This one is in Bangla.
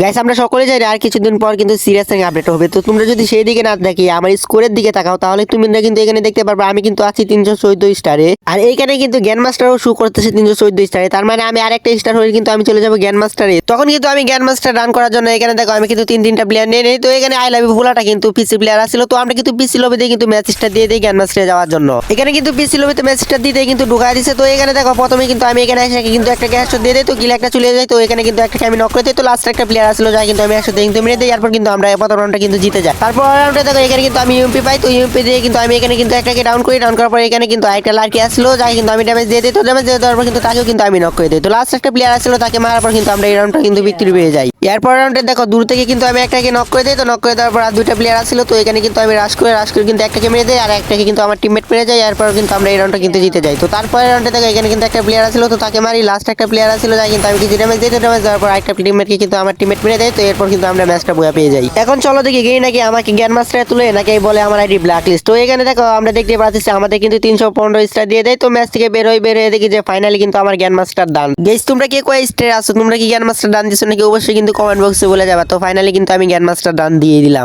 গাইস আমরা সকলে জানি আর কিছুদিন পর কিন্তু সিরিয়াস র্যাঙ্ক আপডেট হবে। তো তোমরা যদি সেই দিকে না দেখি আমার স্কোরের দিকে তাকাও তাহলে তুমি কিন্তু এখানে দেখতে পারবে আমি কিন্তু আছি 314 স্টারে। আর এইখানে কিন্তু জ্ঞান মাস্টারও শু করতেছে 314 স্টারে। তার মানে আমি আরেকটা স্টার হয়ে কিন্তু আমি চলে যাবো জ্ঞান মাস্টারে। তখন কিন্তু আমি জ্ঞান মাস্টার রান করার জন্য এখানে দেখো আমি কিন্তু তিনটা প্লেয়ার নিয়ে নেই। তো এখানে আই লাভ ইউ ভোলাটা কিন্তু পিসি প্লেয়ার আসছিল। তো আমরা কিন্তু পিসি লবিতে কিন্তু ম্যাচ স্টার দিয়ে দিই জ্ঞান মাস্টারে যাওয়ার জন্য। এখানে কিন্তু পিসি লবিতে ম্যাচ স্টার দিতে কিন্তু ঢুকাই দিছে। তো এখানে দেখো প্রথমে কিন্তু আমি এখানে এসে কিন্তু একটা গ্যাস দিয়ে দেই। তো কিল একটা চলে যায়। তো এখানে কিন্তু একটা আমি নক করে দিই। তো লাস্ট একটা প্লেয়ার আসলো যাই কিন্তু আমি একসাথে কিন্তু মেরে দিই। এরপর কিন্তু আমরা প্রথম রাউন্ডটা কিন্তু জিতে যাই। তারপর রাউন্ডে দেখো এখানে কিন্তু আমি ইউএমপি পাই। তো ইউএমপি দিয়ে কিন্তু আমি এখানে কিন্তু একটাকে ডাউন করি। ডাউন করার পর এখানে কিন্তু আরেকটা লাড়কি আসলো যাই কিন্তু আমি ড্যামেজ দিয়ে দিই। তো ড্যামেজ দিয়ে দেওয়ার পর কিন্তু তাকেও কিন্তু আমি নক করে দিই। তো লাস্ট একটা প্লেয়ার আসলো তাকে মারার পর কিন্তু আমরা এই রাউন্ডটা কিন্তু বিক্রি পেয়ে যাই। এরপর রাউন্ডে দেখো দূর থেকে কিন্তু আমি একটাকে নক করে দিই। তো নক করে দেওয়ার পর আর দুইটা প্লেয়ার আসলো। তো এখানে কিন্তু আমি রাশ করে কিন্তু একটাকে মেরে দেই আর একটাকে কিন্তু আমার টিমমেট মেরে যায়। এরপর কিন্তু আমরা এই রাউন্ডটা কিন্তু জিতে যাই। তো তারপরে রাউন্ডে দেখো এখানে কিন্তু একটা প্লেয়ার আসলো। তো তাকে মারি। লাস্ট একটা প্লেয়ার আসলো যাই কিন্তু আমি কিছু ড্যামেজ দিই। ড্যামেজ দেওয়ার পর একটা টিমমেটকে কিন্তু আমার টিমমেট মেরে দেয়। তো এরপর কিন্তু আমরা ম্যাচটা বয়া পেয়ে যাই। এখন চলো দেখি গেই নাকি আমাকে জ্ঞান মাস্টারে তুলে নাকি বলে আমার আইডি ব্ল্যাক লিস্ট। তো এখানে দেখো আমরা দেখতে পাচ্ছি আমাদের কিন্তু 315 স্টার দিয়ে দেয়। তো ম্যাচ থেকে বের হয়ে দেখি যে ফাইনালি কিন্তু আমার জ্ঞান মাস্টার ডান। গেস তোমরা কে কয় স্টারে আছো, তোমরা কি জ্ঞান মাস্টার ডান দিছো নাকি অবশ্যই কিন্তু কমেন্ট বক্সে বলে যাবে। তো ফাইনালি কিন্তু আমি জ্ঞান মাস্টার ডান দিয়ে দিলাম।